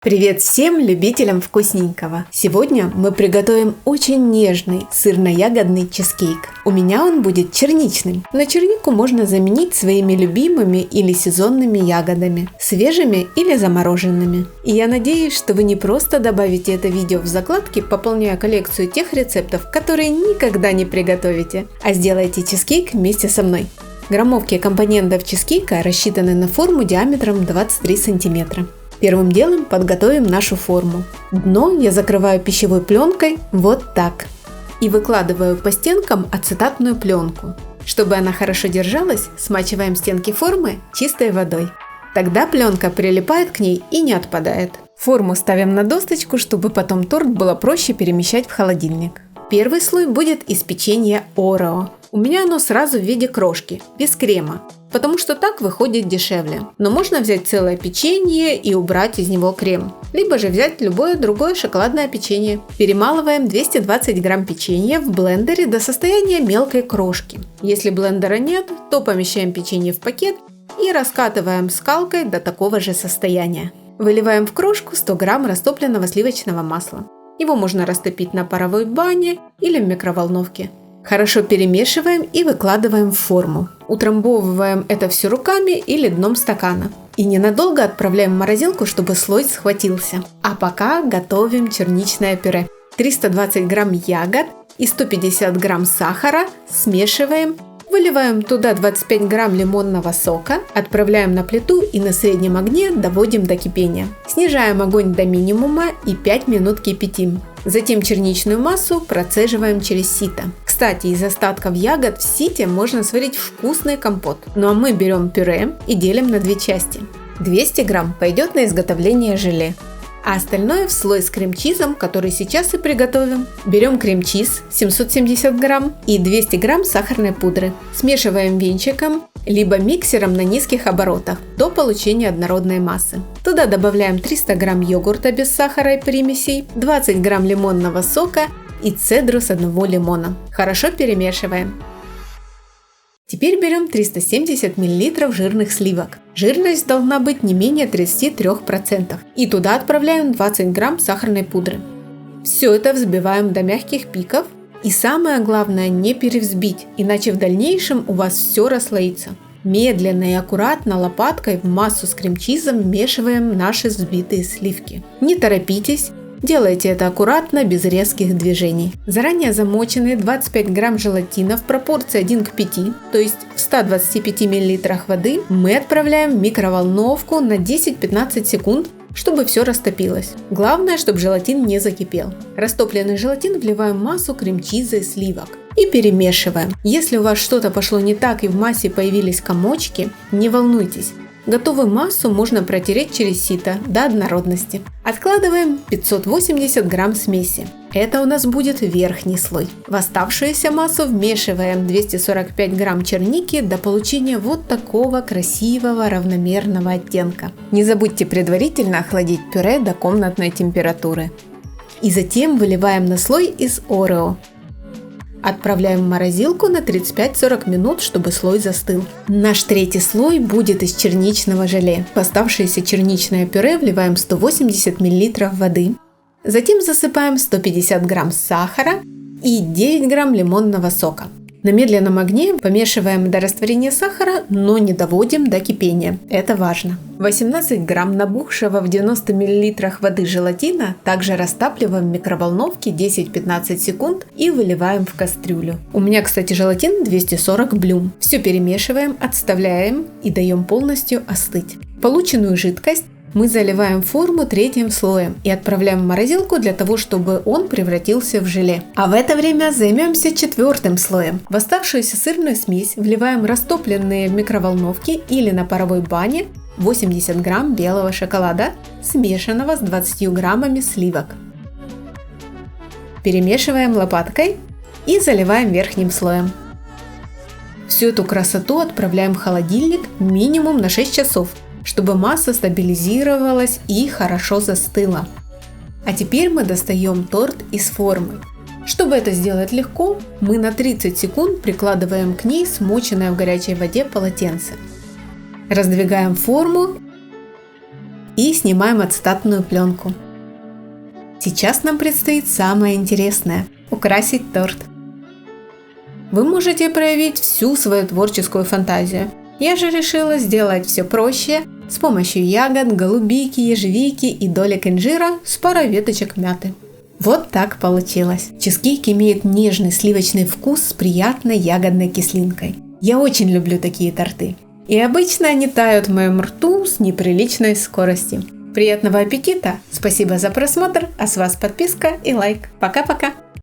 Привет всем любителям вкусненького! Сегодня мы приготовим очень нежный сырно-ягодный чизкейк. У меня он будет черничным, но чернику можно заменить своими любимыми или сезонными ягодами, свежими или замороженными. И я надеюсь, что вы не просто добавите это видео в закладки, пополняя коллекцию тех рецептов, которые никогда не приготовите, а сделаете чизкейк вместе со мной. Граммовки компонентов чизкейка рассчитаны на форму диаметром 23 см. Первым делом подготовим нашу форму. Дно я закрываю пищевой пленкой вот так. И выкладываю по стенкам ацетатную пленку. Чтобы она хорошо держалась, смачиваем стенки формы чистой водой. Тогда пленка прилипает к ней и не отпадает. Форму ставим на досточку, чтобы потом торт было проще перемещать в холодильник. Первый слой будет из печенья Орео. У меня оно сразу в виде крошки, без крема, потому что так выходит дешевле. Но можно взять целое печенье и убрать из него крем, либо же взять любое другое шоколадное печенье. Перемалываем 220 грамм печенья в блендере до состояния мелкой крошки. Если блендера нет, то помещаем печенье в пакет и раскатываем скалкой до такого же состояния. Выливаем в крошку 100 грамм растопленного сливочного масла. Его можно растопить на паровой бане или в микроволновке. Хорошо перемешиваем и выкладываем в форму. Утрамбовываем это все руками или дном стакана. И ненадолго отправляем в морозилку, чтобы слой схватился. А пока готовим черничное пюре. 320 грамм ягод и 150 грамм сахара смешиваем. Выливаем туда 25 грамм лимонного сока, отправляем на плиту и на среднем огне доводим до кипения. Снижаем огонь до минимума и 5 минут кипятим. Затем черничную массу процеживаем через сито. Кстати, из остатков ягод в сите можно сварить вкусный компот. Ну а мы берем пюре и делим на две части. 200 грамм пойдет на изготовление желе, а остальное в слой с крем-чизом, который сейчас и приготовим. Берем крем-чиз 770 грамм и 200 грамм сахарной пудры. Смешиваем венчиком, либо миксером на низких оборотах до получения однородной массы. Туда добавляем 300 грамм йогурта без сахара и примесей, 20 грамм лимонного сока и цедру с одного лимона. Хорошо перемешиваем. Теперь берем 370 мл жирных сливок. Жирность должна быть не менее 33%. И туда отправляем 20 грамм сахарной пудры. Все это взбиваем до мягких пиков. И самое главное, не перевзбить, иначе в дальнейшем у вас все расслоится. Медленно и аккуратно лопаткой в массу с крем-чизом вмешиваем наши взбитые сливки. Не торопитесь. Делайте это аккуратно, без резких движений. Заранее замоченные 25 грамм желатина в пропорции 1 к 5, то есть в 125 мл воды, мы отправляем в микроволновку на 10-15 секунд, чтобы все растопилось. Главное, чтобы желатин не закипел. Растопленный желатин вливаем в массу крем-чиза и сливок и перемешиваем. Если у вас что-то пошло не так и в массе появились комочки, не волнуйтесь. Готовую массу можно протереть через сито до однородности. Откладываем 580 грамм смеси. Это у нас будет верхний слой. В оставшуюся массу вмешиваем 245 грамм черники до получения вот такого красивого равномерного оттенка. Не забудьте предварительно охладить пюре до комнатной температуры. И затем выливаем на слой из Орео. Отправляем в морозилку на 35-40 минут, чтобы слой застыл. Наш третий слой будет из черничного желе. В оставшееся черничное пюре вливаем 180 мл воды. Затем засыпаем 150 грамм сахара и 9 грамм лимонного сока. На медленном огне помешиваем до растворения сахара, но не доводим до кипения. Это важно. 18 грамм набухшего в 90 мл воды желатина также растапливаем в микроволновке 10-15 секунд и выливаем в кастрюлю. У меня, кстати, желатин 240 блюм. Все перемешиваем, отставляем и даем полностью остыть. Полученную жидкость мы заливаем форму третьим слоем и отправляем в морозилку для того, чтобы он превратился в желе. А в это время займемся четвертым слоем. В оставшуюся сырную смесь вливаем растопленные в микроволновке или на паровой бане 80 грамм белого шоколада, смешанного с 20 граммами сливок. Перемешиваем лопаткой и заливаем верхним слоем. Всю эту красоту отправляем в холодильник минимум на 6 часов, чтобы масса стабилизировалась и хорошо застыла. А теперь мы достаем торт из формы. Чтобы это сделать легко, мы на 30 секунд прикладываем к ней смоченное в горячей воде полотенце. Раздвигаем форму и снимаем ацетатную пленку. Сейчас нам предстоит самое интересное – украсить торт. Вы можете проявить всю свою творческую фантазию. Я же решила сделать все проще с помощью ягод, голубики, ежевики и долек инжира с парой веточек мяты. Вот так получилось. Чизкейк имеет нежный сливочный вкус с приятной ягодной кислинкой. Я очень люблю такие торты. И обычно они тают в моем рту с неприличной скоростью. Приятного аппетита! Спасибо за просмотр, а с вас подписка и лайк. Пока-пока!